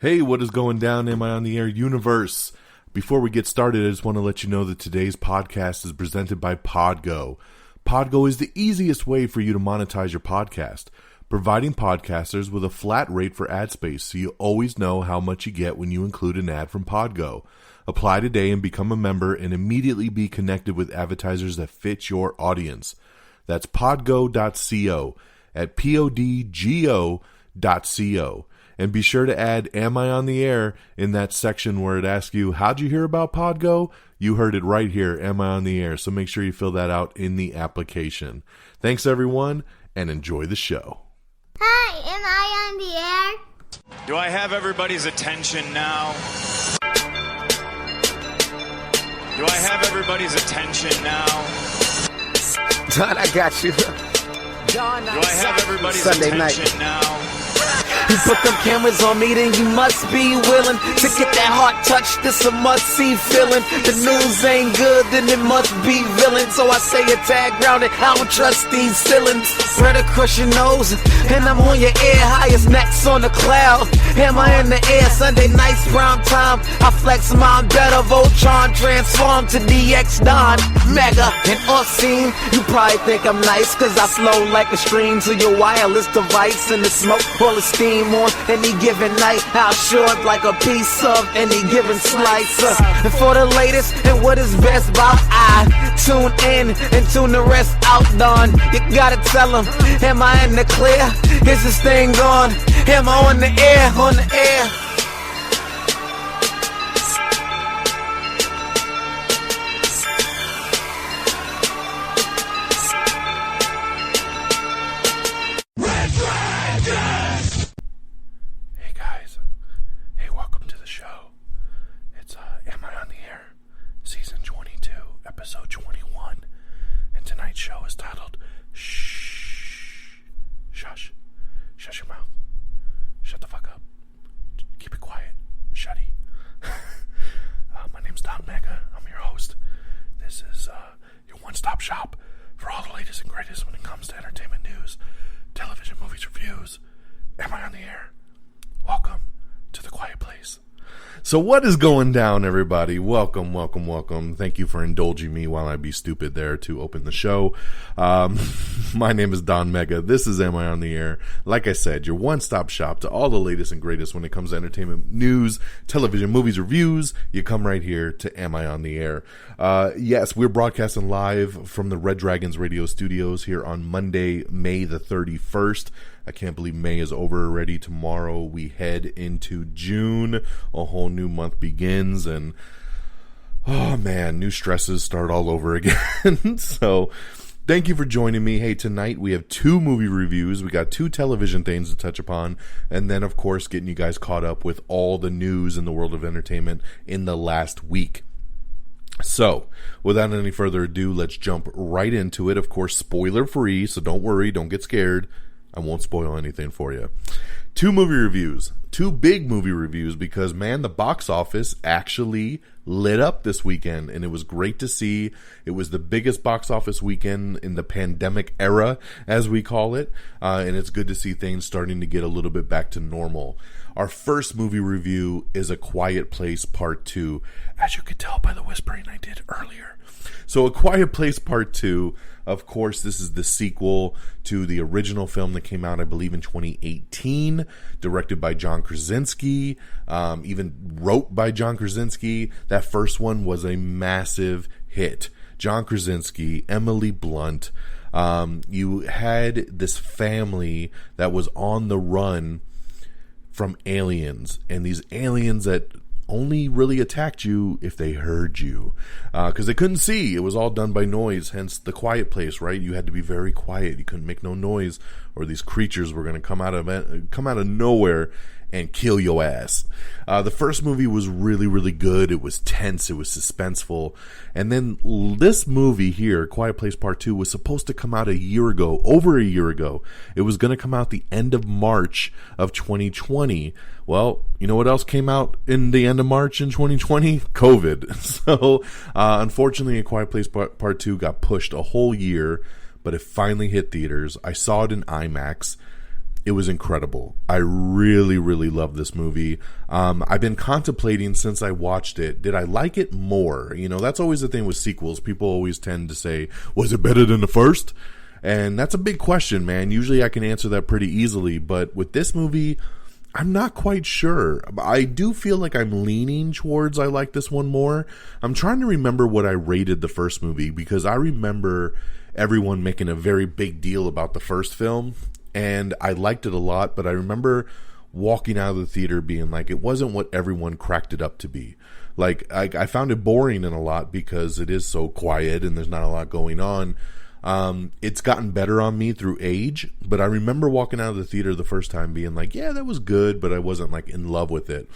Hey, what is going down, Am I on the Air universe? Before we get started, I just want to let you know that today's podcast is presented by Podgo. Podgo is the easiest way for you to monetize your podcast, providing podcasters with a flat rate for ad space so you always know how much you get when you include an ad from Podgo. Apply today and become a member and immediately be connected with advertisers that fit your audience. That's podgo.co at podgo.co. And be sure to add Am I on the Air in that section where it asks you, how'd you hear about Podgo? You heard it right here, Am I on the Air? So make sure you fill that out in the application. Thanks, everyone, and enjoy the show. Hi, am I on the air? Do I have everybody's attention now? Do I have everybody's attention now? Todd, I got you. Do I have everybody's Sunday attention night. now? You put them cameras on me, then you must be willing to get that heart touch. This a must-see feeling. The news ain't good, then it must be villain. So I say a tag grounded, I don't trust these ceilings. Spread across your nose, and I'm on your ear, highest necks on the cloud. Am I in the air? Sunday nights, prime time. I flex my better, Voltron transform to DX Don Mega and Unseen. You probably think I'm nice, cause I flow like a stream to your wireless device, and the smoke all the steam on any given night. I'll short like a piece of any given slice. And for the latest and what is best about, I tune in and tune the rest out. Done. You gotta tell them, am I in the clear? Is this thing on? Am I on the air? On the air. Episode 21, and tonight's show is titled Shh. Shush. Shut your mouth. Shut the fuck up. Keep it quiet. Shutty. My name's Don Mega. I'm your host. This is your one-stop shop for all the latest and greatest when it comes to entertainment news, television, movies, reviews. Am I on the air? Welcome to the quiet place. So what is going down, everybody? Welcome, welcome, welcome. Thank you for indulging me while I be stupid there to open the show. My name is Don Mega. This is Am I on the Air? Like I said, your one-stop shop to all the latest and greatest when it comes to entertainment news, television, movies, reviews. You come right here to Am I on the Air? Yes, we're broadcasting live from the Red Dragons radio studios here on Monday, May the 31st. I can't believe May is over already. Tomorrow we head into June. A whole new month begins, and oh man, new stresses start all over again. So thank you for joining me. Hey, tonight we have 2 movie reviews. We got 2 television things to touch upon, and then of course getting you guys caught up with all the news in the world of entertainment in the last week. So, without any further ado, let's jump right into it. Of course, spoiler free, so don't worry, don't get scared. I won't spoil anything for you. 2 movie reviews. 2 big movie reviews because, man, the box office actually lit up this weekend, and it was great to see. It was the biggest box office weekend in the pandemic era, as we call it, and it's good to see things starting to get a little bit back to normal. Our first movie review is A Quiet Place Part 2, as you could tell by the whispering I did earlier. So A Quiet Place Part 2, of course, this is the sequel to the original film that came out, I believe, in 2018, directed by John Krasinski, even wrote by John Krasinski. That first one was a massive hit. John Krasinski, Emily Blunt. You had this family that was on the run from aliens, and these aliens that only really attacked you if they heard you, because they couldn't see. It was all done by noise, hence the quiet place, right? You had to be very quiet. You couldn't make no noise, or these creatures were going to come out of nowhere and kill your ass. The first movie was really, really good. It was tense. It was suspenseful. And then this movie here, Quiet Place Part 2, was supposed to come out a year ago, over a year ago. It was going to come out the end of March of 2020. Well, you know what else came out in the end of March in 2020? COVID. So, unfortunately, A Quiet Place Part 2 got pushed a whole year, but it finally hit theaters. I saw it in IMAX. it was incredible. I really, really love this movie. I've been contemplating since I watched it, did I like it more? You know, that's always the thing with sequels. People always tend to say, was it better than the first? And that's a big question, man. Usually I can answer that pretty easily, but with this movie, I'm not quite sure. I do feel like I'm leaning towards I like this one more. I'm trying to remember what I rated the first movie, because I remember everyone making a very big deal about the first film, and I liked it a lot, but I remember walking out of the theater being like, it wasn't what everyone cracked it up to be. Like, I found it boring in a lot because it is so quiet and there's not a lot going on. It's gotten better on me through age, but I remember walking out of the theater the first time being like, yeah, that was good, but I wasn't like in love with it.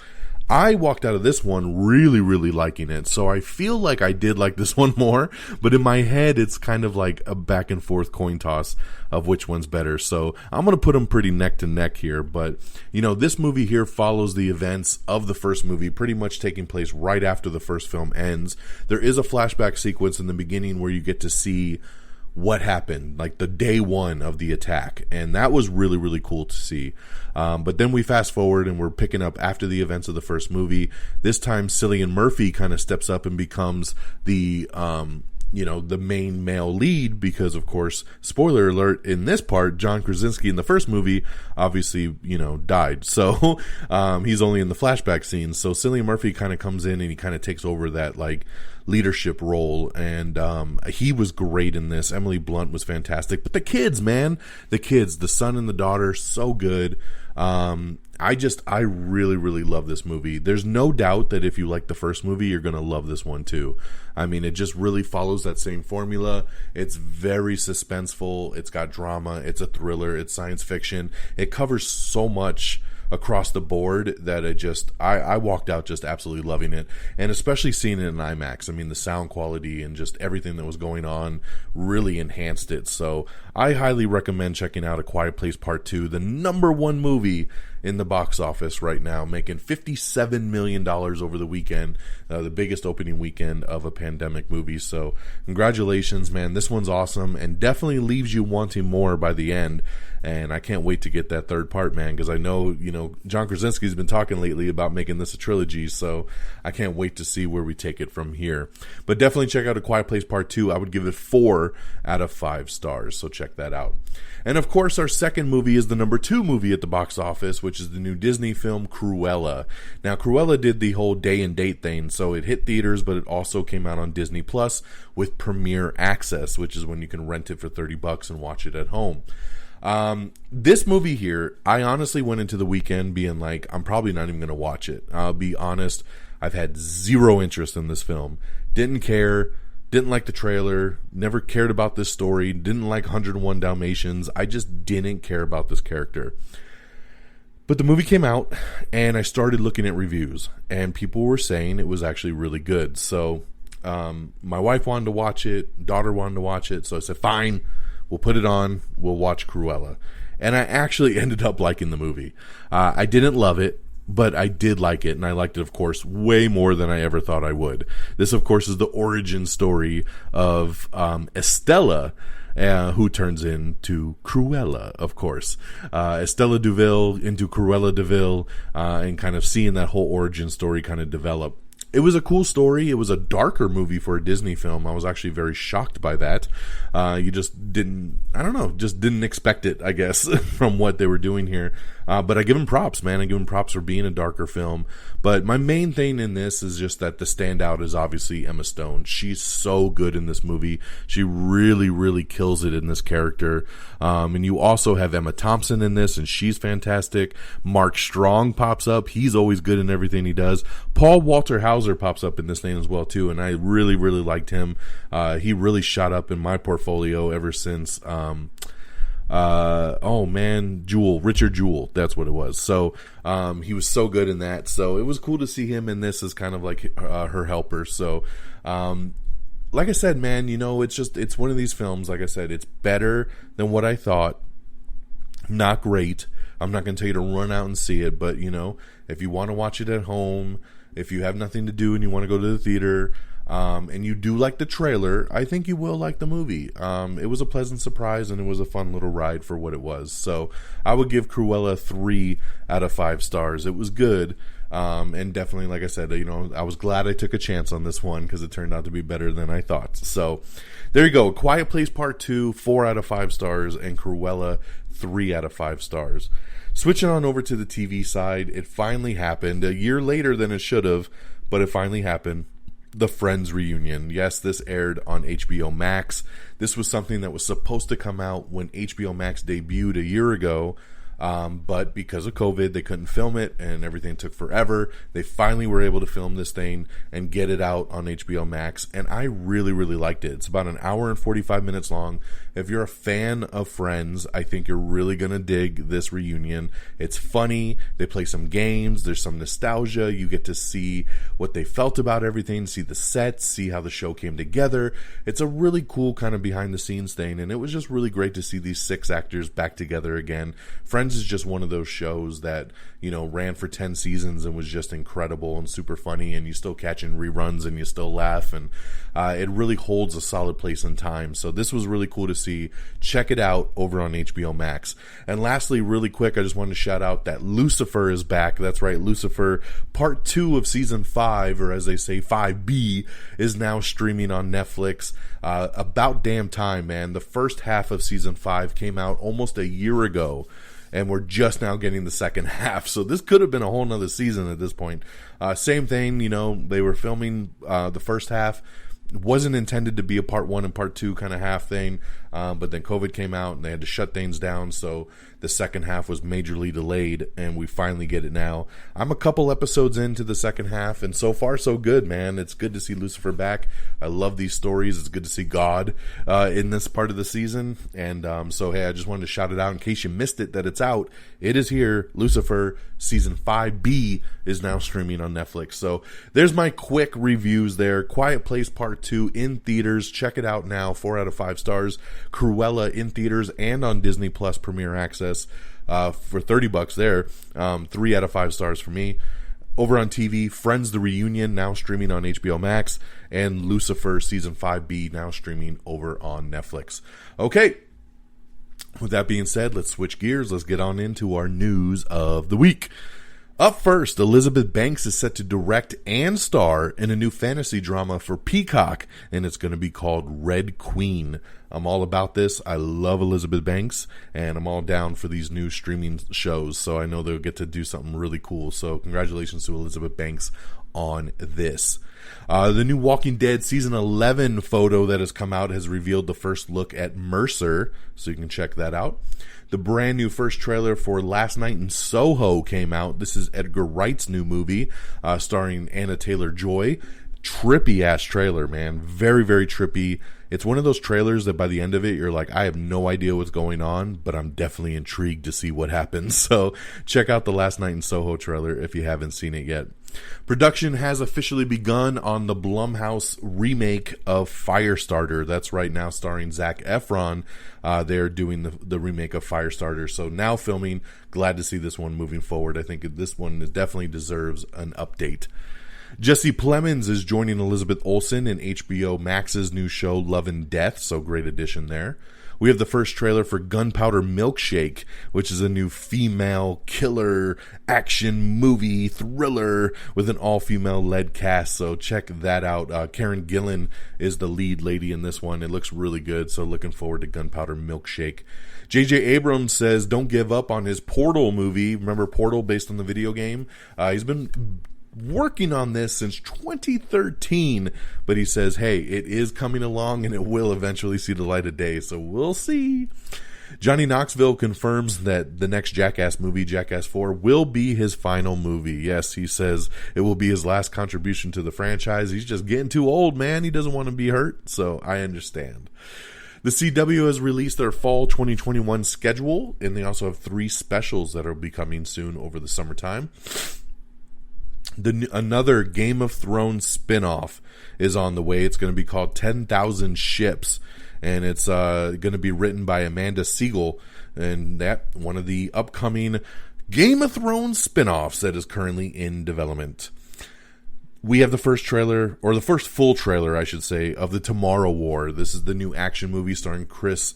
I walked out of this one really, really liking it, so I feel like I did like this one more, but in my head, it's kind of like a back and forth coin toss of which one's better, so I'm going to put them pretty neck to neck here, but, you know, this movie here follows the events of the first movie, pretty much taking place right after the first film ends. There is a flashback sequence in the beginning where you get to see what happened, like the day one of the attack, and that was really, really cool to see. But then we fast forward and we're picking up after the events of the first movie. This time Cillian Murphy kind of steps up and becomes the the main male lead, because of course, spoiler alert, in this part, John Krasinski in the first movie obviously, died. So he's only in the flashback scenes. So Cillian Murphy kind of comes in and he kind of takes over that like leadership role, and he was great in this. Emily Blunt was fantastic, but the kids, man, the son and the daughter, so good. I really, really love this movie. There's no doubt that if you like the first movie, you're going to love this one too. I mean, it just really follows that same formula. It's very suspenseful. It's got drama. It's a thriller. It's science fiction. It covers so much across the board that I walked out just absolutely loving it, and especially seeing it in IMAX. I mean, the sound quality and just everything that was going on really enhanced it. So I highly recommend checking out A Quiet Place Part 2, the #1 movie in the box office right now, making $57 million over the weekend, the biggest opening weekend of a pandemic movie. So congratulations, man. This one's awesome and definitely leaves you wanting more by the end. And I can't wait to get that third part, man, because I know, John Krasinski's been talking lately about making this a trilogy, so I can't wait to see where we take it from here. But definitely check out A Quiet Place Part 2. I would give it 4 out of 5 stars, so check that out. And of course, our second movie is the #2 movie at the box office, which is the new Disney film Cruella. Now, Cruella did the whole day and date thing, so it hit theaters, but it also came out on Disney Plus with Premiere Access, which is when you can rent it for $30 and watch it at home. This movie here, I honestly went into the weekend being like, I'm probably not even going to watch it. I'll be honest, I've had zero interest in this film. Didn't care, didn't like the trailer, never cared about this story, didn't like 101 Dalmatians. I just didn't care about this character. But the movie came out, and I started looking at reviews, and people were saying it was actually really good. So, my wife wanted to watch it, daughter wanted to watch it, so I said, fine, we'll put it on, we'll watch Cruella. And I actually ended up liking the movie. I didn't love it, but I did like it, and I liked it, of course, way more than I ever thought I would. This, of course, is the origin story of Estella, who turns into Cruella, of course. Estella Duville into Cruella Duville, and kind of seeing that whole origin story kind of develop. It was a cool story. It was a darker movie for a Disney film. I was actually very shocked by that. You just didn't expect it, I guess, from what they were doing here. But I give them props, man. I give them props for being a darker film. But my main thing in this is just that the standout is obviously Emma Stone. She's so good in this movie. She really, really kills it in this character. And you also have Emma Thompson in this, and she's fantastic. Mark Strong pops up. He's always good in everything he does. Paul Walter Hauser pops up in this thing as well, too, and I really, really liked him. He really shot up in my portfolio ever since... Richard Jewell, that's what it was. So he was so good in that, so it was cool to see him in this as kind of like her helper. So like I said, man, it's one of these films. Like I said, it's better than what I thought. Not great. I'm not going to tell you to run out and see it, but if you want to watch it at home, if you have nothing to do and you want to go to the theater, and you do like the trailer, I think you will like the movie. It was a pleasant surprise, and it was a fun little ride for what it was. So I would give Cruella 3 out of 5 stars. It was good. And definitely, like I said, I was glad I took a chance on this one because it turned out to be better than I thought. So there you go. Quiet Place Part 2, 4 out of 5 stars, and Cruella, 3 out of 5 stars. Switching on over to the TV side, it finally happened a year later than it should have, but it finally happened. The Friends reunion. Yes, this aired on HBO Max. This was something that was supposed to come out when HBO Max debuted a year ago. But because of COVID, they couldn't film it and everything took forever. They finally were able to film this thing and get it out on HBO Max. And I really, really liked it. It's about an hour and 45 minutes long. If you're a fan of Friends, I think you're really going to dig this reunion. It's funny. They play some games. There's some nostalgia. You get to see what they felt about everything, see the sets, see how the show came together. It's a really cool kind of behind the scenes thing. And it was just really great to see these 6 actors back together again. Friends is just one of those shows that, ran for 10 seasons and was just incredible and super funny, and you still catching reruns and you still laugh, and it really holds a solid place in time. So this was really cool to see. Check it out over on HBO Max. And lastly, really quick, I just wanted to shout out that Lucifer is back. That's right, Lucifer Part 2 of Season 5, or as they say, 5B, is now streaming on Netflix. About damn time, man. The first half of Season 5 came out almost a year ago, and we're just now getting the second half. So this could have been a whole nother season at this point. Same thing, they were filming the first half. It wasn't intended to be a part 1 and part 2 kind of half thing, but then COVID came out and they had to shut things down, so the second half was majorly delayed, and we finally get it now. I'm a couple episodes into the second half, and so far so good, man. It's good to see Lucifer back. I love these stories. It's good to see God in this part of the season, and so hey, I just wanted to shout it out in case you missed it, that it's out. It is here. Lucifer Season 5B is now streaming on Netflix. So there's my quick reviews there. Quiet Place Part 2 in theaters. Check it out now. 4 out of 5 stars. Cruella in theaters and on Disney Plus Premier Access for $30 there. 3 out of 5 stars for me. Over on TV, Friends the Reunion now streaming on HBO Max, and Lucifer Season 5B now streaming over on Netflix. Okay. With that being said, let's switch gears. Let's get on into our news of the week. Up first, Elizabeth Banks is set to direct and star in a new fantasy drama for Peacock, and it's going to be called Red Queen. I'm all about this. I love Elizabeth Banks, and I'm all down for these new streaming shows, so I know they'll get to do something really cool. So congratulations to Elizabeth Banks on this. The new Walking Dead Season 11 photo that has come out has revealed the first look at Mercer, so you can check that out. The brand new first trailer for Last Night in Soho came out. This is Edgar Wright's new movie, starring Anna Taylor-Joy. Trippy ass trailer, man. Very, very trippy. It's one of those trailers that by the end of it, you're like, I have no idea what's going on, but I'm definitely intrigued to see what happens. So check out the Last Night in Soho trailer if you haven't seen it yet. Production has officially begun on the Blumhouse remake of Firestarter. That's right, now starring Zac Efron. They're doing the remake of Firestarter. So now filming. Glad to see this one moving forward. I think this one definitely deserves an update. Jesse Plemons is joining Elizabeth Olsen in HBO Max's new show Love and Death, so great addition there. We have the first trailer for Gunpowder Milkshake, which is a new female killer action movie thriller with an all-female led cast, so check that out. Karen Gillan is the lead lady in this one. It looks really good, so looking forward to Gunpowder Milkshake. J.J. Abrams says don't give up on his Portal movie. Remember Portal, based on the video game? He's been working on this since 2013, but he says, hey, it is coming along and it will eventually see the light of day, so we'll see. Johnny Knoxville confirms that the next Jackass movie, Jackass 4, will be his final movie. Yes, he says it will be his last contribution to the franchise. He's just getting too old, man. He doesn't want to be hurt, so I understand. The CW has released their fall 2021 schedule, and they also have 3 specials that will be coming soon over the summertime. Another Game of Thrones spinoff is on the way. It's going to be called 10,000 Ships, and it's going to be written by Amanda Siegel, and that one of the upcoming Game of Thrones spinoffs that is currently in development. we have the first trailer, or the first full trailer, I should say, of the Tomorrow War. This is the new action movie starring Chris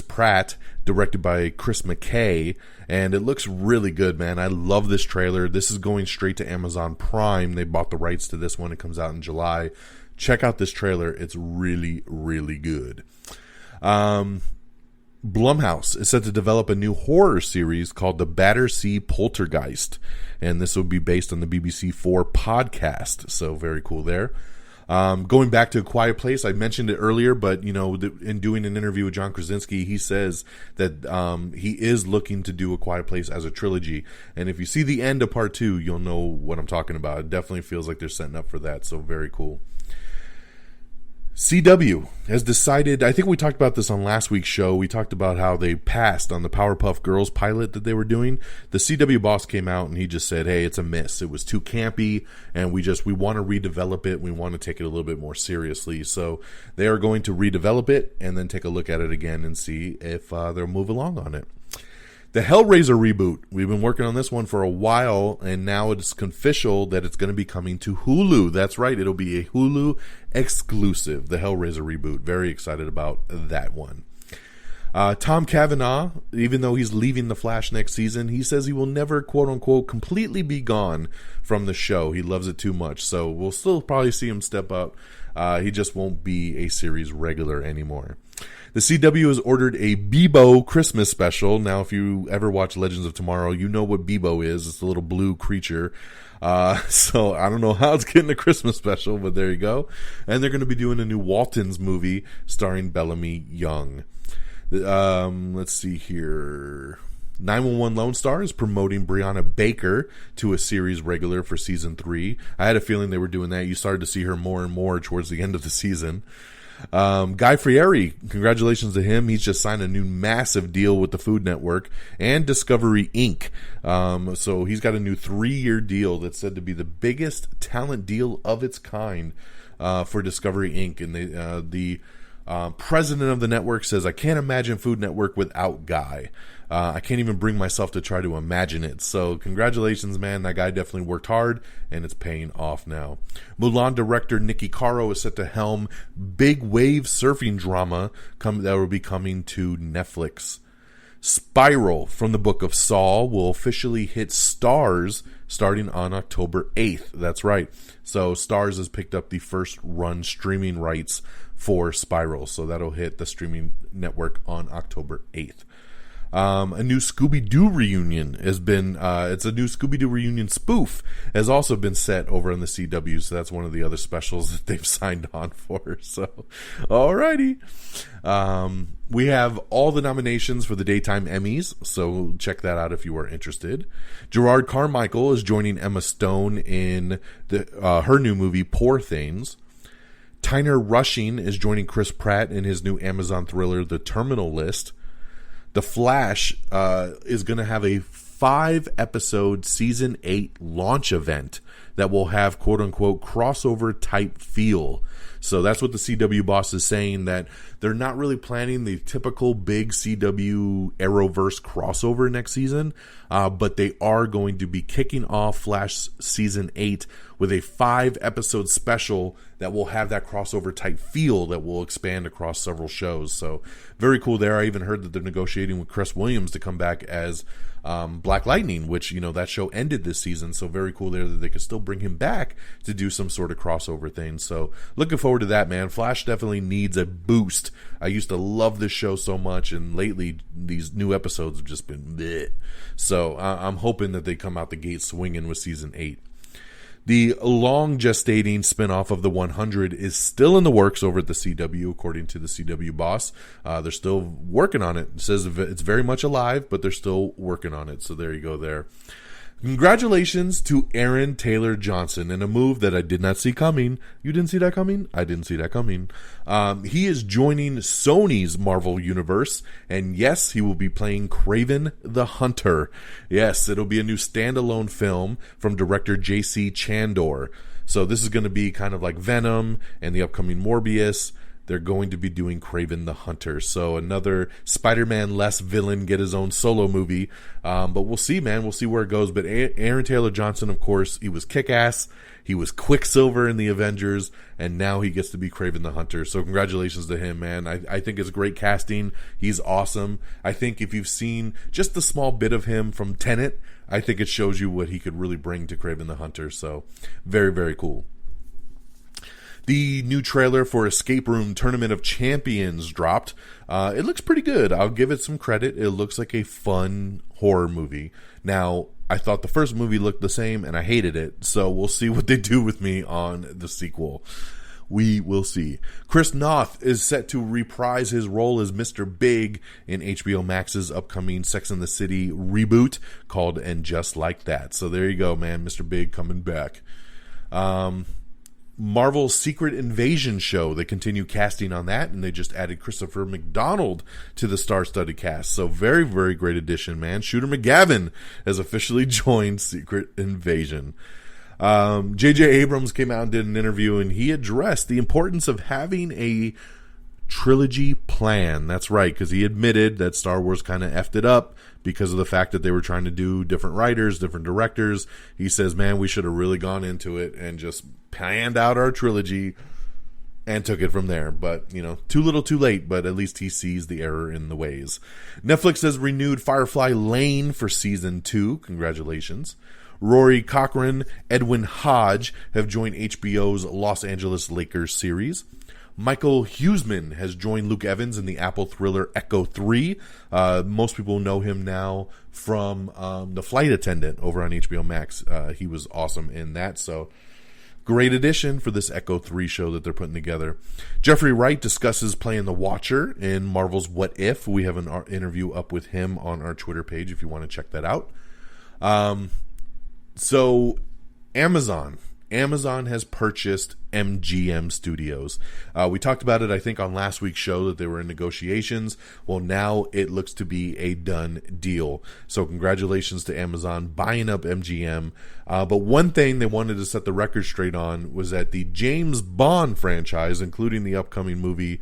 Pratt, directed by Chris McKay, and it looks really good, man. I love this trailer. This is going straight to Amazon Prime. They bought the rights to this one. It comes out in July. Check out this trailer. It's really, really good. Blumhouse is set to develop a new horror series called The Battersea Poltergeist, and this will be based on the BBC4 podcast, so very cool there. Going back to A Quiet Place, I mentioned it earlier, but in doing an interview with John Krasinski, he says that he is looking to do A Quiet Place as a trilogy, and if you see the end of part 2, you'll know what I'm talking about. It definitely feels like they're setting up for that, so very cool. CW has decided, I think we talked about this on last week's show, we talked about how they passed on the Powerpuff Girls pilot that they were doing. The CW boss came out and he just said, hey, it's a miss. It was too campy, and we want to redevelop it. We want to take it a little bit more seriously. So they are going to redevelop it and then take a look at it again and see if they'll move along on it. The Hellraiser reboot. We've been working on this one for a while, and now it's official that it's going to be coming to Hulu. That's right. It'll be a Hulu exclusive, the Hellraiser reboot. Very excited about that one. Tom Cavanaugh, even though he's leaving The Flash next season, he says he will never, quote-unquote, completely be gone from the show. He loves it too much, so we'll still probably see him step up. He just won't be a series regular anymore. The CW has ordered a Bebo Christmas special. Now, if you ever watch Legends of Tomorrow, you know what Bebo is. It's a little blue creature. So I don't know how it's getting a Christmas special, but there you go. And they're going to be doing a new Waltons movie starring Bellamy Young. Let's see here. 911 Lone Star is promoting Brianna Baker to a series regular for season 3. I had a feeling they were doing that. You started to see her more and more towards the end of the season. Guy Fieri, congratulations to him. He's just signed a new massive deal with the Food Network and Discovery Inc. So he's got a new 3-year deal that's said to be the biggest talent deal of its kind for Discovery Inc. And the president of the network says, I can't imagine Food Network without Guy. I can't even bring myself to try to imagine it. So congratulations, man. That guy definitely worked hard, and it's paying off now. Mulan director Nikki Caro is set to helm big wave surfing drama that will be coming to Netflix. Spiral from the Book of Saw will officially hit Starz starting on October 8th. That's right. So Starz has picked up the first run streaming rights for Spiral. So that'll hit the streaming network on October 8th. A new Scooby-Doo reunion has been, it's a new Scooby-Doo reunion spoof, has also been set over on the CW, so that's one of the other specials that they've signed on for, so, alrighty. We have all the nominations for the Daytime Emmys, so check that out if you are interested. Gerard Carmichael is joining Emma Stone in her new movie, Poor Things. Tyner Rushing is joining Chris Pratt in his new Amazon thriller, The Terminal List. The Flash is going to have a 5-episode season 8 launch event that will have quote-unquote crossover type feel. So that's what the CW boss is saying, that they're not really planning the typical big CW Arrowverse crossover next season, but they are going to be kicking off Flash season 8 with a 5-episode special that will have that crossover type feel that will expand across several shows. So very cool there. I even heard that they're negotiating with Chris Williams to come back as Black Lightning, which, that show ended this season. So very cool there that they could still bring him back to do some sort of crossover thing. So looking forward to that, man. Flash definitely needs a boost. I used to love this show so much, and lately these new episodes have just been bleh. So I'm hoping that they come out the gate swinging with season 8. The long gestating spinoff of The 100 is still in the works over at the CW, according to the CW boss. They're still working on it. It says it's very much alive, but they're still working on it. So there you go there. Congratulations to Aaron Taylor Johnson in a move that I did not see coming. You didn't see that coming? I didn't see that coming. He is joining Sony's Marvel Universe, and yes, he will be playing Kraven the Hunter. Yes, it'll be a new standalone film from director J.C. Chandor. So this is going to be kind of like Venom and the upcoming Morbius. they're going to be doing Kraven the Hunter. So another Spider-Man-less villain get his own solo movie. But we'll see, man. We'll see where it goes. But Aaron Taylor Johnson, of course, he was Kick-Ass. He was Quicksilver in the Avengers, and now he gets to be Kraven the Hunter. So congratulations to him, man. I think it's great casting. He's awesome. I think if you've seen just a small bit of him from Tenet, I think it shows you what he could really bring to Kraven the Hunter. So very, very cool. The new trailer for Escape Room Tournament of Champions dropped. It looks pretty good. I'll give it some credit. It looks like a fun horror movie. Now, I thought the first movie looked the same, and I hated it. So we'll see what they do with me on the sequel. We will see. Chris Noth is set to reprise his role as Mr. Big in HBO Max's upcoming Sex and the City reboot called And Just Like That. So there you go, man. Mr. Big coming back. Marvel's Secret Invasion show, they continue casting on that, and they just added Christopher McDonald to the star-studded cast. So very, very great addition, man. Shooter McGavin has officially joined Secret Invasion. J.J. Abrams came out and did an interview, and he addressed the importance of having a trilogy plan. That's right, because he admitted that Star Wars kind of effed it up because of the fact that they were trying to do different writers, different directors. He says, man, we should have really gone into it and just planned out our trilogy and took it from there. But, you know, too little too late, but at least he sees the error in the ways. Netflix has renewed Firefly Lane for season 2. Congratulations. Rory Cochrane, Edwin Hodge have joined HBO's Los Angeles Lakers series. Michael Huseman has joined Luke Evans in the Apple thriller Echo 3. Most people know him now from The Flight Attendant over on HBO Max. He was awesome in that, so great addition for this Echo 3 show that they're putting together. Jeffrey Wright discusses playing the Watcher in Marvel's What If. We have an interview up with him on our Twitter page if you want to check that out. So Amazon has purchased MGM Studios. We talked about it, I think, on last week's show that they were in negotiations. Well, now it looks to be a done deal. So congratulations to Amazon buying up MGM. But one thing they wanted to set the record straight on was that the James Bond franchise, including the upcoming movie,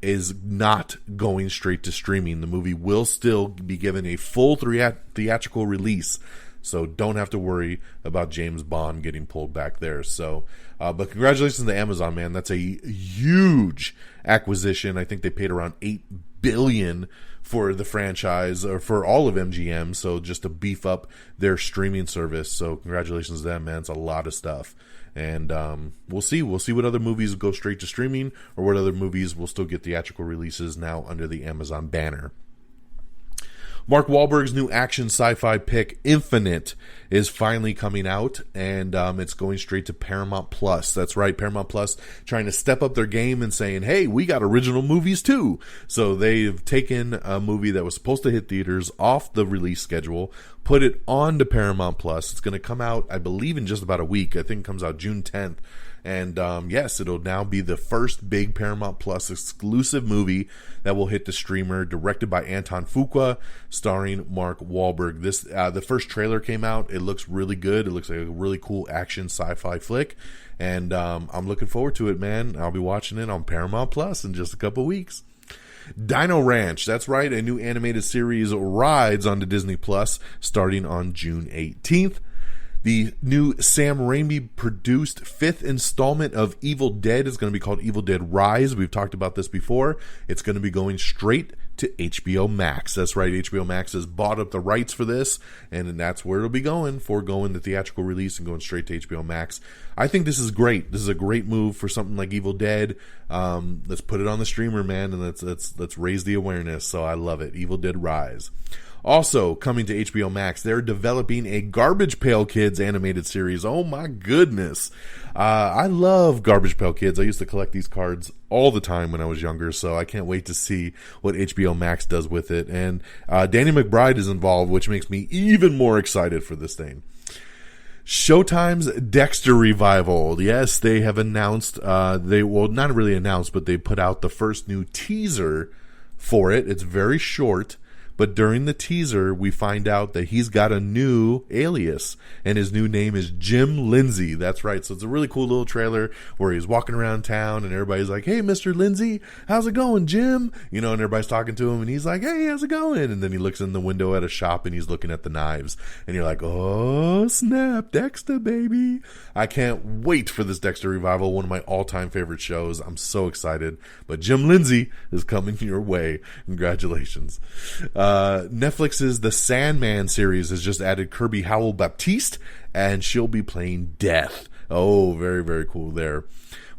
is not going straight to streaming. The movie will still be given a full theatrical release. So don't have to worry about James Bond getting pulled back there. So, but congratulations to Amazon, man. That's a huge acquisition. I think they paid around $8 billion for the franchise, or for all of MGM. So just to beef up their streaming service. So congratulations to them, man. It's a lot of stuff. And we'll see. We'll see what other movies go straight to streaming, or what other movies will still get theatrical releases now under the Amazon banner. Mark Wahlberg's new action sci-fi pick, Infinite, is finally coming out, and it's going straight to Paramount Plus. That's right, Paramount Plus trying to step up their game and saying, hey, we got original movies too. So they've taken a movie that was supposed to hit theaters off the release schedule, put it on to Paramount Plus. It's going to come out, I believe, in just about a week. I think it comes out June 10th. And yes, it'll now be the first big Paramount Plus exclusive movie that will hit the streamer, directed by Anton Fuqua, starring Mark Wahlberg. The first trailer came out. It looks really good. It looks like a really cool action sci-fi flick. And I'm looking forward to it, man. I'll be watching it on Paramount Plus in just a couple weeks. Dino Ranch, that's right, a new animated series rides onto Disney Plus starting on June 18th. The new Sam Raimi produced 5th installment of Evil Dead is going to be called Evil Dead Rise. We've talked about this before. It's going to be going straight to HBO Max. That's right, HBO Max has bought up the rights for this, and that's where it'll be going, foregoing the theatrical release and going straight to HBO Max. I think this is great. This is a great move for something like Evil Dead. Let's put it on the streamer, man, and let's raise the awareness. So I love it. Evil Dead Rise. Also, coming to HBO Max, they're developing a Garbage Pail Kids animated series. Oh my goodness. I love Garbage Pail Kids. I used to collect these cards all the time when I was younger, so I can't wait to see what HBO Max does with it. And Danny McBride is involved, which makes me even more excited for this thing. Showtime's Dexter revival. Yes, they have announced, not really announced, but they put out the first new teaser for it. It's very short, But during the teaser, we find out that he's got a new alias, and his new name is Jim Lindsay. That's right. So it's a really cool little trailer where he's walking around town and everybody's like, hey, Mr. Lindsay, how's it going, Jim? You know, and everybody's talking to him and he's like, hey, how's it going? And then he looks in the window at a shop and he's looking at the knives. And you're like, oh, snap, Dexter, baby. I can't wait for this Dexter revival, one of my all-time favorite shows. I'm so excited. But Jim Lindsay is coming your way. Congratulations. Netflix's The Sandman series has just added Kirby Howell-Baptiste, and she'll be playing Death. Oh, very, very cool there.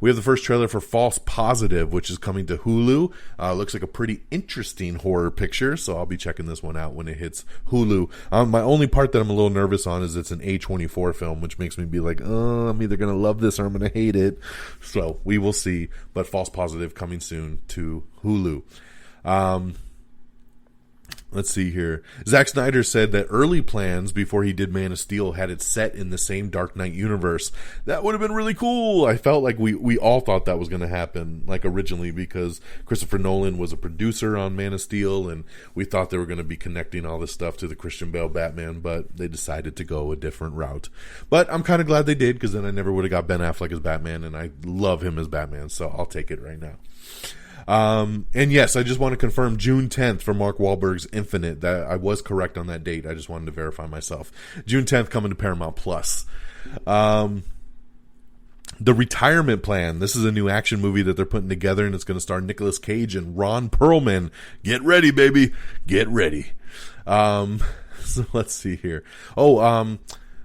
We have the first trailer for False Positive, which is coming to Hulu. Looks like a pretty interesting horror picture, so I'll be checking this one out when it hits Hulu. My only part that I'm a little nervous on is it's an A24 film, which makes me be like, oh, I'm either going to love this or I'm going to hate it. So we will see. But False Positive coming soon to Hulu. Let's see here. Zack Snyder said that early plans before he did Man of Steel had it set in the same Dark Knight universe. That would have been really cool. I felt like we all thought that was going to happen, like originally, because Christopher Nolan was a producer on Man of Steel, and we thought they were going to be connecting all this stuff to the Christian Bale Batman, but they decided to go a different route. But I'm kind of glad they did, because then I never would have got Ben Affleck as Batman, and I love him as Batman, so I'll take it right now. And yes, I just want to confirm June 10th for Mark Wahlberg's Infinite. That I was correct on that date. I just wanted to verify myself. June 10th coming to Paramount Plus. The Retirement Plan. This is a new action movie that they're putting together, and it's going to star Nicolas Cage and Ron Perlman. Get ready, baby. Get ready. So let's see here.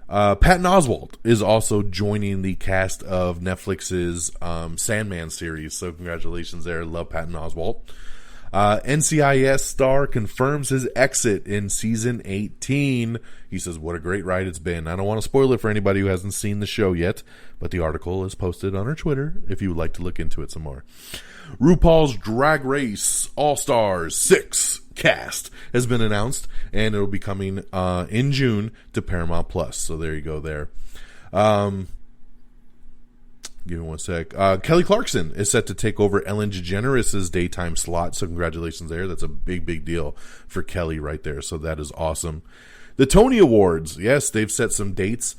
Patton Oswalt is also joining the cast of Netflix's Sandman series, so congratulations there. Love Patton Oswalt. NCIS star confirms his exit in season 18. He says, what a great ride it's been. I don't want to spoil it for anybody who hasn't seen the show yet, but the article is posted on our Twitter if you would like to look into it some more. RuPaul's Drag Race All-Stars 6 cast has been announced, and it'll be coming in June to Paramount Plus. So there you go there. Give me one sec. Kelly Clarkson is set to take over Ellen DeGeneres' daytime slot, so congratulations there. That's a big, big deal for Kelly right there, so that is awesome. The Tony Awards, yes, they've set some dates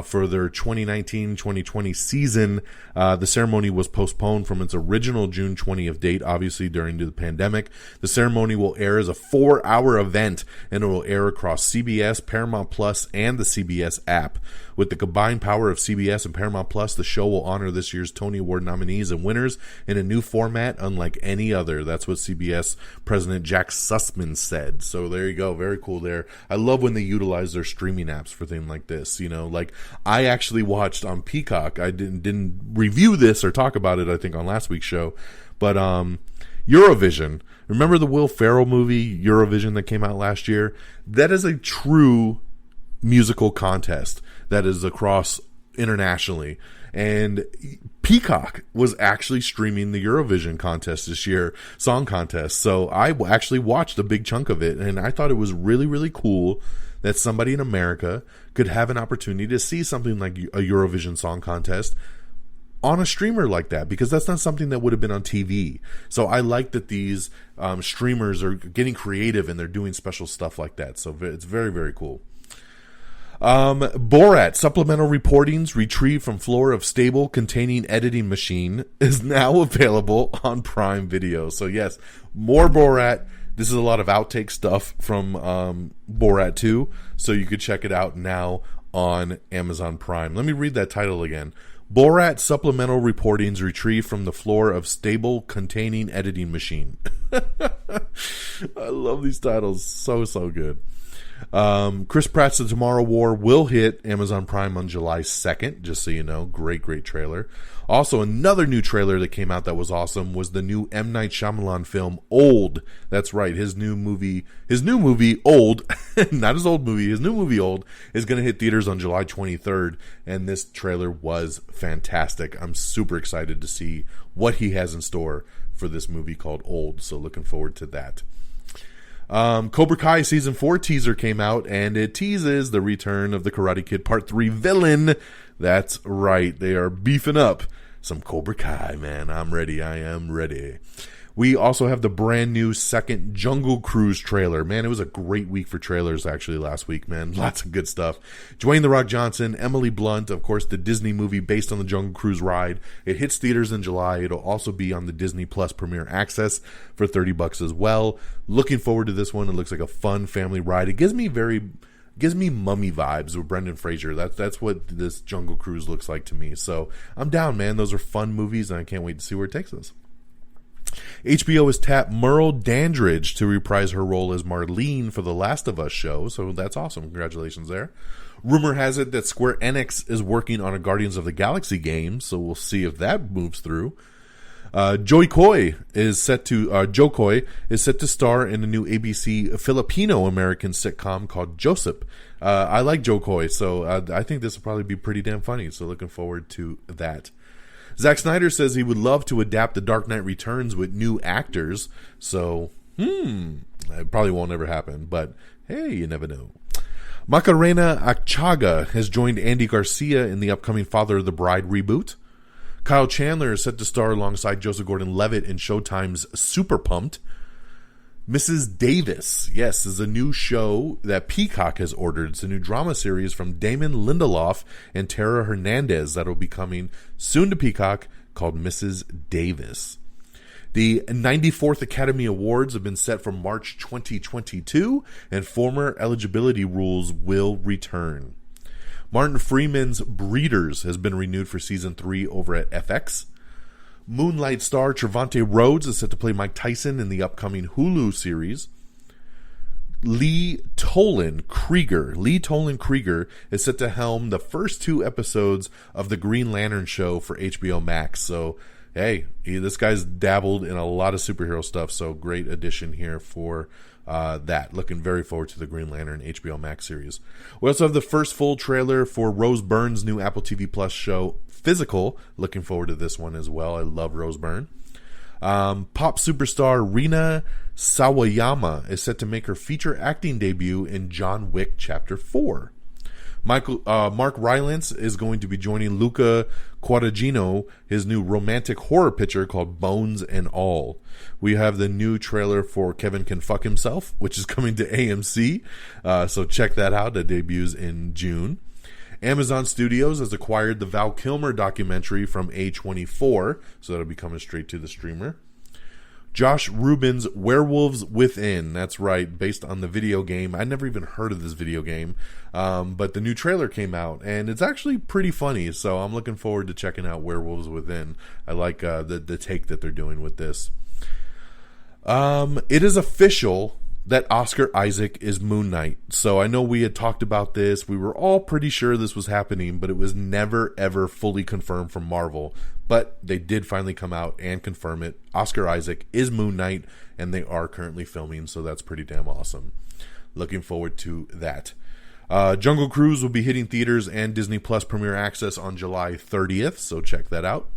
for their 2019-2020 season. The ceremony was postponed from its original June 20th date, obviously during the pandemic. The ceremony will air as a 4-hour event, and it will air across CBS, Paramount Plus, and the CBS app. With the combined power of CBS and Paramount Plus, the show will honor this year's Tony Award nominees and winners in a new format unlike any other. That's what CBS President Jack Sussman said. So there you go. Very cool there. I love when they utilize their streaming apps for things like this. You know, like I actually watched on Peacock. I didn't review this or talk about it, I think, on last week's show. But Eurovision. Remember the Will Ferrell movie, Eurovision, that came out last year? That is a true musical contest that is across internationally, and Peacock was actually streaming the Eurovision contest this year, song contest. So I actually watched a big chunk of it, and I thought it was really, really cool that somebody in America could have an opportunity to see something like a Eurovision song contest on a streamer like that, because that's not something that would have been on TV. So I like that these streamers are getting creative and they're doing special stuff like that. So it's very, very cool. Borat supplemental reportings retrieved from floor of stable containing editing machine is now available on Prime Video. So yes, more Borat. This is a lot of outtake stuff from Borat 2, so you could check it out now on Amazon Prime. Let me read that title again. Borat supplemental reportings retrieved from the floor of stable containing editing machine. I love these titles. So good. Chris Pratt's The Tomorrow War will hit Amazon Prime on July 2nd, just so you know. Great trailer. Also, another new trailer that came out that was awesome was the new M. Night Shyamalan film, Old. That's right, his new movie, Old, not his old movie, his new movie, Old, is going to hit theaters on July 23rd, and this trailer was fantastic. I'm super excited to see what he has in store for this movie called Old, so looking forward to that. Cobra Kai Season 4 teaser came out, and it teases the return of the Karate Kid Part 3 villain. That's right, they are beefing up some Cobra Kai, man. I'm ready. I am ready. We also have the brand new second Jungle Cruise trailer. Man, it was a great week for trailers actually last week, man. Lots of good stuff. Dwayne "The Rock" Johnson, Emily Blunt, of course, the Disney movie based on the Jungle Cruise ride. It hits theaters in July. It'll also be on the Disney Plus Premier Access for $30 as well. Looking forward to this one. It looks like a fun family ride. It gives me Mummy vibes with Brendan Fraser. That's what this Jungle Cruise looks like to me. So I'm down, man. Those are fun movies, and I can't wait to see where it takes us. HBO has tapped Merle Dandridge to reprise her role as Marlene for the Last of Us show, so that's awesome. Congratulations there. Rumor has it that Square Enix is working on a Guardians of the Galaxy game, so we'll see if that moves through. Jo Koy is set to star in a new ABC Filipino-American sitcom called Joseph. I like Jo Koy, so I think this will probably be pretty damn funny, so looking forward to that. Zack Snyder says he would love to adapt The Dark Knight Returns with new actors. So, it probably won't ever happen. But, hey, you never know. Macarena Achaga has joined Andy Garcia in the upcoming Father of the Bride reboot. Kyle Chandler is set to star alongside Joseph Gordon-Levitt in Showtime's Super Pumped. Mrs. Davis, yes, is a new show that Peacock has ordered. It's a new drama series from Damon Lindelof and Tara Hernandez that will be coming soon to Peacock called Mrs. Davis. The 94th Academy Awards have been set for March 2022, and former eligibility rules will return. Martin Freeman's Breeders has been renewed for season 3 over at FX. Moonlight star Trevante Rhodes is set to play Mike Tyson in the upcoming Hulu series. Lee Tolan Krieger is set to helm the first 2 episodes of the Green Lantern show for HBO Max. So, hey, this guy's dabbled in a lot of superhero stuff, so great addition here for that. Looking very forward to the Green Lantern HBO Max series. We also have the first full trailer for Rose Byrne's new Apple TV Plus show, Physical. Looking forward to this one as well. I love Rose Byrne. Pop superstar Rina Sawayama is set to make her feature acting debut in John Wick Chapter 4. Mark Rylance is going to be joining Luca Guadagnino, his new romantic horror picture called Bones and All. We have the new trailer for Kevin Can Fuck Himself, which is coming to AMC, so check that out. That debuts in June. Amazon Studios has acquired the Val Kilmer documentary from A24, so that'll be coming straight to the streamer. Josh Rubin's Werewolves Within, that's right, based on the video game. I never even heard of this video game, but the new trailer came out, and it's actually pretty funny, so I'm looking forward to checking out Werewolves Within. I like the take that they're doing with this. It is official that Oscar Isaac is Moon Knight. So I know we had talked about this. We were all pretty sure this was happening, but it was never, ever fully confirmed from Marvel. But they did finally come out and confirm it. Oscar Isaac is Moon Knight, and they are currently filming, so that's pretty damn awesome. Looking forward to that. Jungle Cruise will be hitting theaters and Disney Plus Premier Access on July 30th, so check that out.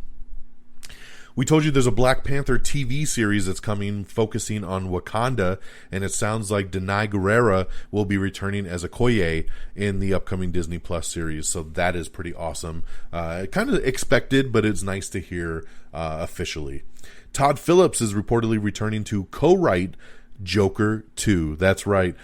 We told you there's a Black Panther TV series that's coming focusing on Wakanda, and it sounds like Denai Guerrera will be returning as Okoye in the upcoming Disney Plus series, so that is pretty awesome. Kind of expected, but it's nice to hear officially. Todd Phillips is reportedly returning to co-write Joker 2. That's right.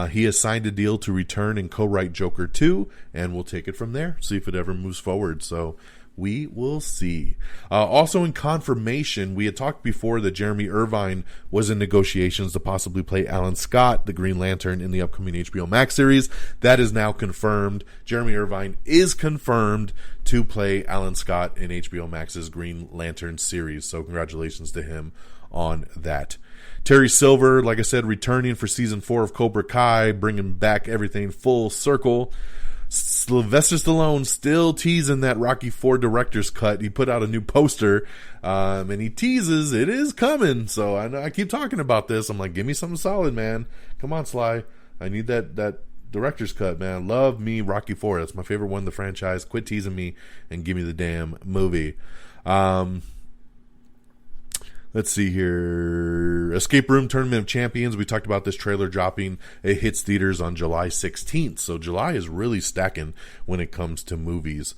He has signed a deal to return and co-write Joker 2, and we'll take it from there, see if it ever moves forward. So we will see. Also in confirmation, we had talked before that Jeremy Irvine was in negotiations to possibly play Alan Scott, the Green Lantern, in the upcoming HBO Max series. That is now confirmed. Jeremy Irvine is confirmed to play Alan Scott in HBO Max's Green Lantern series. So congratulations to him on that. Terry Silver, like I said, returning for season 4 of Cobra Kai, bringing back everything full circle. Sylvester Stallone still teasing that Rocky IV director's cut. He put out a new poster, and he teases it is coming. So I keep talking about this. I'm like, give me something solid, man. Come on, Sly. I need that director's cut, man. Love me Rocky IV. That's my favorite one in the franchise. Quit teasing me and give me the damn movie. Let's see here. Escape Room Tournament of Champions. We talked about this trailer dropping. It hits theaters on July 16th. So July is really stacking when it comes to movies.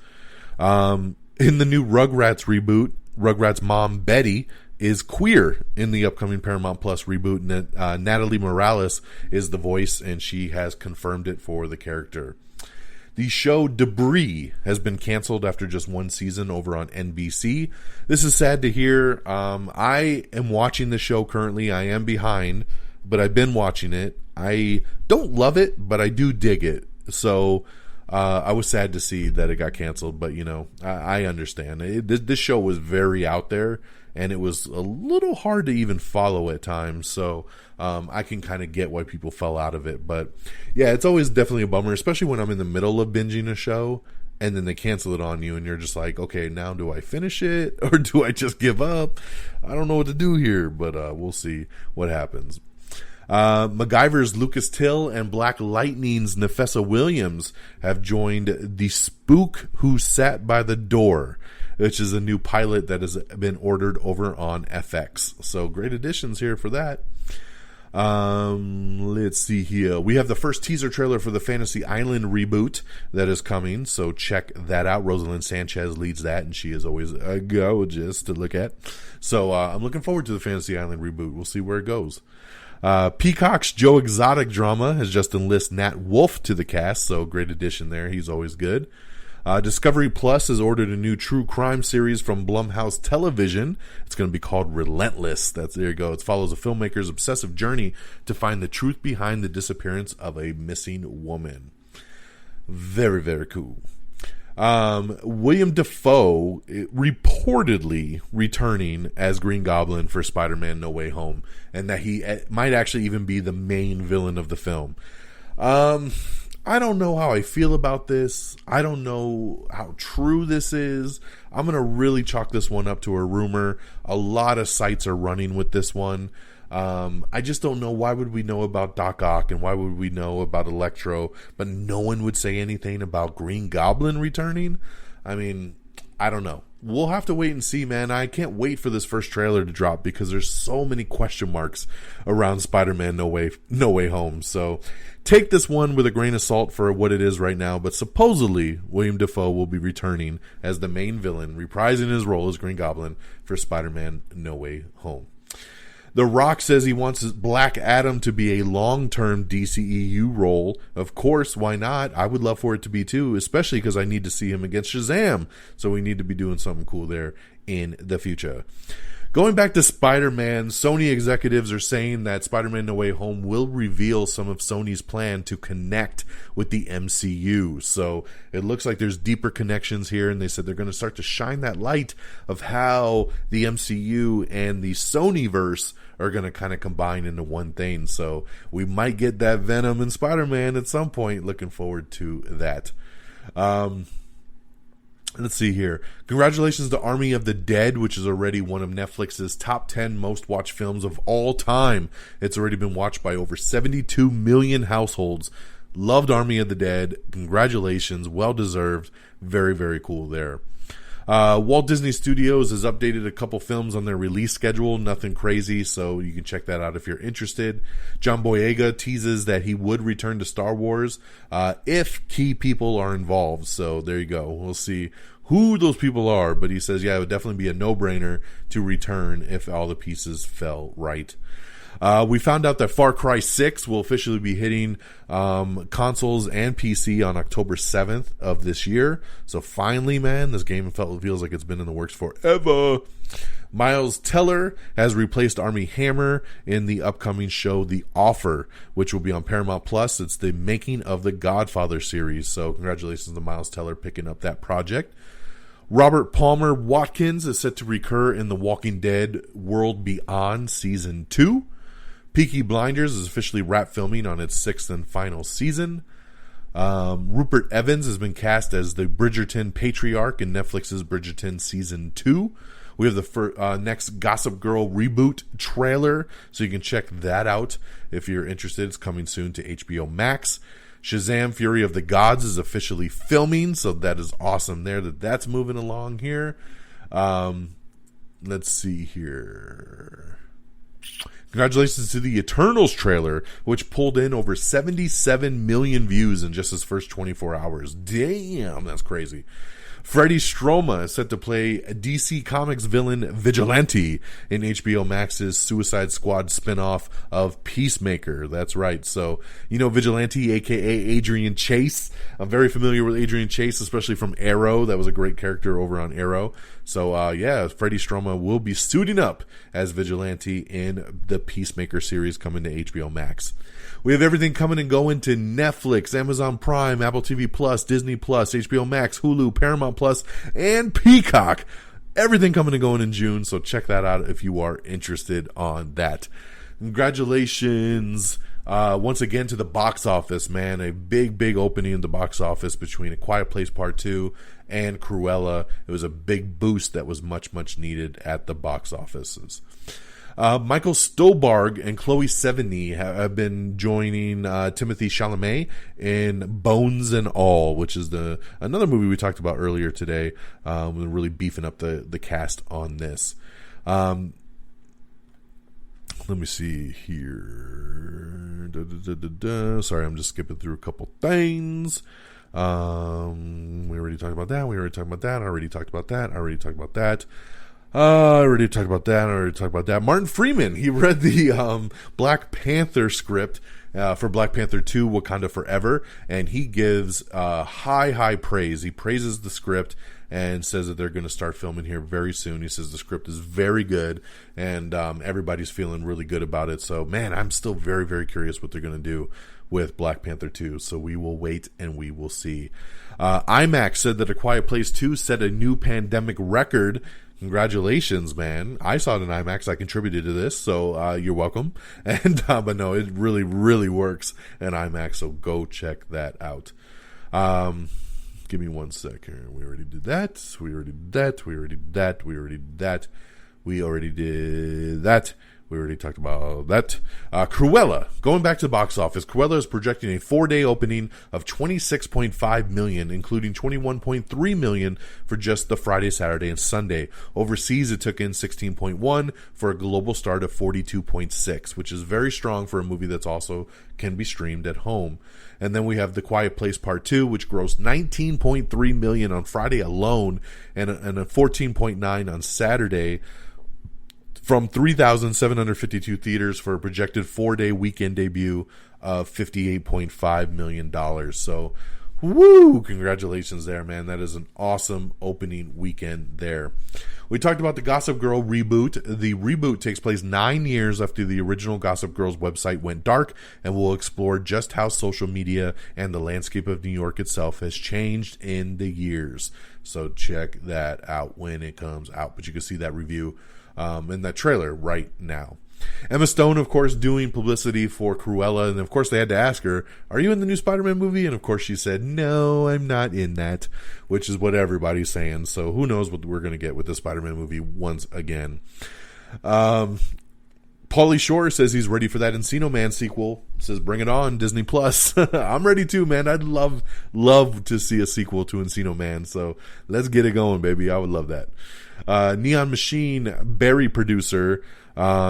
In the new Rugrats reboot, Rugrats mom Betty is queer in the upcoming Paramount Plus reboot. Natalie Morales is the voice, and she has confirmed it for the character. The show Debris has been canceled after just one season over on NBC. This is sad to hear. I am watching the show currently. I am behind, but I've been watching it. I don't love it, but I do dig it. So I was sad to see that it got canceled, but I understand. This show was very out there, and it was a little hard to even follow at times. So I can kind of get why people fell out of it. But yeah, it's always definitely a bummer, especially when I'm in the middle of binging a show and then they cancel it on you and you're just like, okay, now do I finish it or do I just give up? I don't know what to do here, but we'll see what happens. MacGyver's Lucas Till and Black Lightning's Nefessa Williams have joined The Spook Who Sat by the Door, which is a new pilot that has been ordered over on FX. So great additions here for that. Let's see here. We have the first teaser trailer for the Fantasy Island reboot that is coming, so check that out. Rosalind Sanchez leads that, and she is always gorgeous to look at. So I'm looking forward to the Fantasy Island reboot. We'll see where it goes. Peacock's Joe Exotic drama has just enlisted Nat Wolff to the cast, so great addition there. He's always good. Discovery Plus has ordered a new true crime series from Blumhouse Television. It's going to be called Relentless. There you go. It follows a filmmaker's obsessive journey to find the truth behind the disappearance of a missing woman. Very, very cool. William Defoe reportedly returning as Green Goblin for Spider-Man No Way Home, and that he might actually even be the main villain of the film. I don't know how I feel about this. I don't know how true this is. I'm going to really chalk this one up to a rumor. A lot of sites are running with this one. I just don't know. Why would we know about Doc Ock and why would we know about Electro, but no one would say anything about Green Goblin returning? I mean, I don't know. We'll have to wait and see, man. I can't wait for this first trailer to drop because there's so many question marks around Spider-Man No Way Home. So take this one with a grain of salt for what it is right now, but supposedly William Dafoe will be returning as the main villain, reprising his role as Green Goblin for Spider-Man No Way Home. The Rock says he wants Black Adam to be a long-term DCEU role. Of course, why not? I would love for it to be too, especially because I need to see him against Shazam. So we need to be doing something cool there in the future. Going back to Spider-Man, Sony executives are saying that Spider-Man No Way Home will reveal some of Sony's plan to connect with the MCU. So it looks like there's deeper connections here, and they said they're going to start to shine that light of how the MCU and the Sonyverse are going to kind of combine into one thing. So we might get that Venom and Spider-Man at some point. Looking forward to that. Let's see here. Congratulations to Army of the Dead, which is already one of Netflix's top 10 most watched films of all time. It's already been watched by over 72 million households. Loved Army of the Dead. Congratulations. Well deserved. Very, very cool there. Walt Disney Studios has updated a couple films on their release schedule. Nothing crazy, so you can check that out if you're interested. John Boyega teases that he would return to Star Wars if key people are involved. So there you go. We'll see who those people are, but he says, yeah, it would definitely be a no-brainer to return if all the pieces fell right. We found out that Far Cry 6 will officially be hitting consoles and PC on October 7th of this year. So finally, man, this game feels like it's been in the works forever. Miles Teller has replaced Armie Hammer in the upcoming show The Offer, which will be on Paramount Plus. It's the making of the Godfather series. So congratulations to Miles Teller picking up that project. Robert Palmer Watkins is set to recur in The Walking Dead World Beyond Season 2. Peaky Blinders is officially wrapped filming on its 6th and final season. Rupert Evans has been cast as the Bridgerton patriarch in Netflix's Bridgerton Season 2. We have the next Gossip Girl reboot trailer, so you can check that out if you're interested. It's coming soon to HBO Max. Shazam! Fury of the Gods is officially filming, so that is awesome there that's moving along here. Let's see here. Congratulations to the Eternals trailer, which pulled in over 77 million views in just its first 24 hours. Damn, that's crazy. Freddie Stroma is set to play DC Comics villain Vigilante in HBO Max's Suicide Squad spinoff of Peacemaker. That's right. So, Vigilante, aka Adrian Chase. I'm very familiar with Adrian Chase, especially from Arrow. That was a great character over on Arrow. So, Freddie Stroma will be suiting up as Vigilante in the Peacemaker series coming to HBO Max. We have everything coming and going to Netflix, Amazon Prime, Apple TV Plus, Disney Plus, HBO Max, Hulu, Paramount Plus, and Peacock. Everything coming and going in June, so check that out if you are interested on that. Congratulations once again to the box office, man. A big opening in the box office between A Quiet Place Part 2 and Cruella. It was a big boost that was much needed at the box offices. Michael Stuhlbarg and Chloe Sevigny have been joining Timothée Chalamet in Bones and All, which is another movie we talked about earlier today. We're really beefing up the cast on this. Let me see here. Sorry, I'm just skipping through a couple things. We already talked about that. I already talked about that. Martin Freeman, he read the Black Panther script for Black Panther 2, Wakanda Forever, and he gives high praise. He praises the script and says that they're going to start filming here very soon. He says the script is very good, and everybody's feeling really good about it. So, man, I'm still very curious what they're going to do with Black Panther 2. So we will wait and we will see. IMAX said that A Quiet Place 2 set a new pandemic record. Congratulations, man. I saw it in IMAX. I contributed to this, so you're welcome. And but no, it really works in IMAX, so go check that out. Give me 1 sec here. We already did that. We already talked about that. Cruella, going back to the box office, Cruella is projecting a 4-day opening of $26.5 million, including $21.3 million for just the Friday, Saturday, and Sunday. Overseas, it took in $16.1 for a global start of $42.6, which is very strong for a movie that's also can be streamed at home. And then we have The Quiet Place Part 2, which grossed $19.3 million on Friday alone and a $14.9 on Saturday, from 3,752 theaters for a projected 4-day weekend debut of $58.5 million. So, woo! Congratulations there, man. That is an awesome opening weekend there. We talked about the Gossip Girl reboot. The reboot takes place 9 years after the original Gossip Girl's website went dark and will explore just how social media and the landscape of New York itself has changed in the years. So check that out when it comes out. But you can see that review in that trailer right now. Emma Stone, of course, doing publicity for Cruella, and of course they had to ask her, are you in the new Spider-Man movie? And of course she said, no, I'm not in that, which is what everybody's saying. So who knows what we're going to get with the Spider-Man movie once again. Pauly Shore says he's ready for that Encino Man sequel. Says bring it on, Disney Plus. I'm ready too, man. I'd love to see a sequel to Encino Man, so let's get it going, baby. I would love that. Neon Machine Barry producer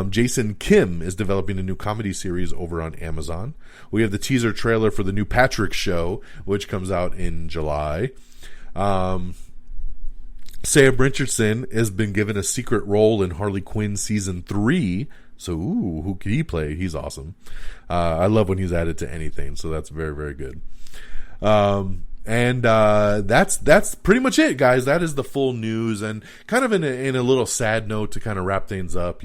Jason Kim is developing a new comedy series over on Amazon. We have the teaser trailer for the new Patrick Show, which comes out in July. Sam Richardson has been given a secret role in Harley Quinn Season 3. So, who could he play? He's awesome. I love when he's added to anything, so that's very good. And that's pretty much it, guys. That is the full news, and kind of in a little sad note to kind of wrap things up.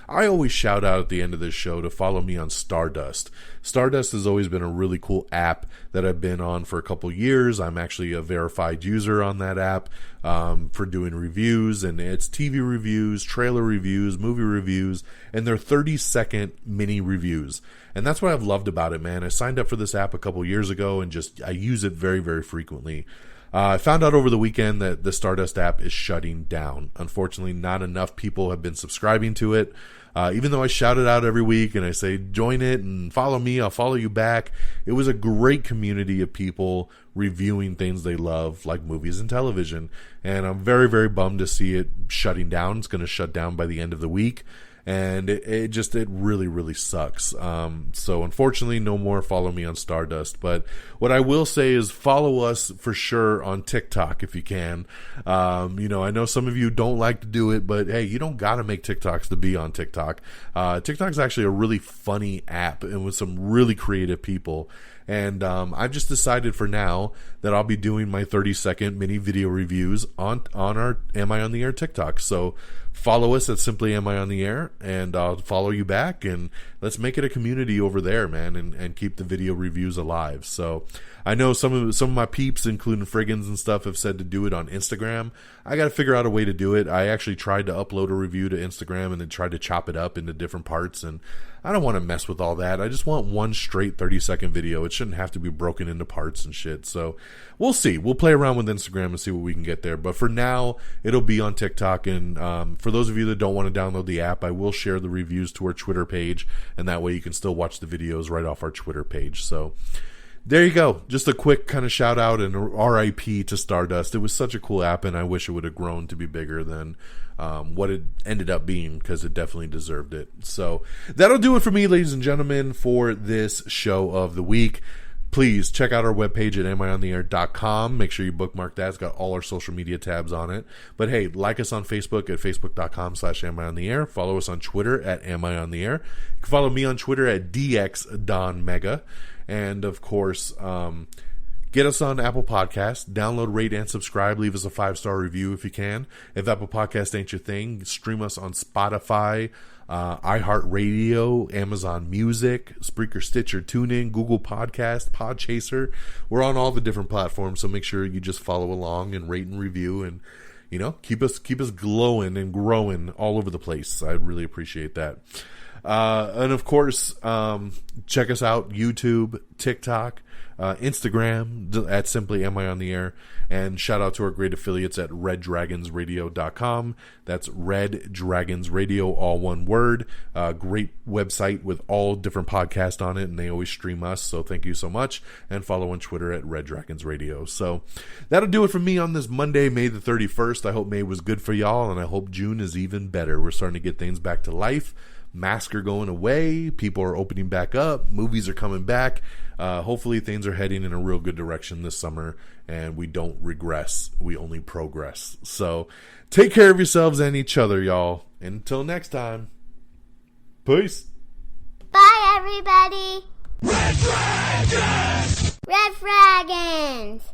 I always shout out at the end of this show to follow me on Stardust. Stardust has always been a really cool app that I've been on for a couple years. I'm actually a verified user on that app for doing reviews, and it's TV reviews, trailer reviews, movie reviews, and they're 30-second mini reviews. And that's what I've loved about it, man. I signed up for this app a couple years ago, and I use it very frequently. I found out over the weekend that the Stardust app is shutting down. Unfortunately, not enough people have been subscribing to it. Even though I shout it out every week and I say, join it and follow me, I'll follow you back. It was a great community of people reviewing things they love, like movies and television. And I'm very bummed to see it shutting down. It's going to shut down by the end of the week. and it really, really sucks. So unfortunately, no more Follow Me on Stardust. But what I will say is follow us for sure on TikTok if you can. I know some of you don't like to do it, but hey, you don't gotta make TikToks to be on TikTok. TikTok's actually a really funny app and with some really creative people. And I've just decided for now that I'll be doing my 30-second mini video reviews on our Am I on the Air TikTok. So follow us at Simply Am I on the Air, and I'll follow you back, and let's make it a community over there, man, and keep the video reviews alive. So I know some of my peeps, including Friggins and stuff, have said to do it on Instagram. I got to figure out a way to do it. I actually tried to upload a review to Instagram and then tried to chop it up into different parts, and I don't want to mess with all that. I just want one straight 30-second video. It shouldn't have to be broken into parts and shit. So we'll see. We'll play around with Instagram and see what we can get there. But for now, it'll be on TikTok. And for those of you that don't want to download the app, I will share the reviews to our Twitter page. And that way you can still watch the videos right off our Twitter page. So there you go. Just a quick kind of shout out and RIP to Stardust. It was such a cool app, and I wish it would have grown to be bigger than what it ended up being, because it definitely deserved it. So that'll do it for me, ladies and gentlemen, for this show of the week. Please check out our webpage at amiontheair.com. Make sure you bookmark that. It's got all our social media tabs on it. But hey, like us on Facebook at facebook.com/amiontheair. Follow us on Twitter at amiontheair. You can follow me on Twitter at dxdonmega. And of course, get us on Apple Podcasts. Download, rate, and subscribe. Leave us a 5-star review if you can. If Apple Podcast ain't your thing, stream us on Spotify, iHeartRadio, Amazon Music, Spreaker, Stitcher, TuneIn, Google Podcast, Podchaser. We're on all the different platforms, so make sure you just follow along and rate and review, and keep us glowing and growing all over the place. I'd really appreciate that. And of course, check us out, YouTube, TikTok, Instagram at Simply Am I on the Air, and shout out to our great affiliates at reddragonsradio.com. That's Red Dragons Radio, all one word. Great website with all different podcasts on it, and they always stream us, so thank you so much. And follow on Twitter at Red Dragons Radio. So that'll do it for me on this Monday, May the 31st. I hope May was good for y'all, and I hope June is even better. We're starting to get things back to life. Masks are going away. People are opening back up. Movies are coming back. Hopefully things are heading in a real good direction this summer, and we don't regress. We only progress. So take care of yourselves and each other, y'all. Until next time. Peace. Bye, everybody. Red Dragons! Red Dragons!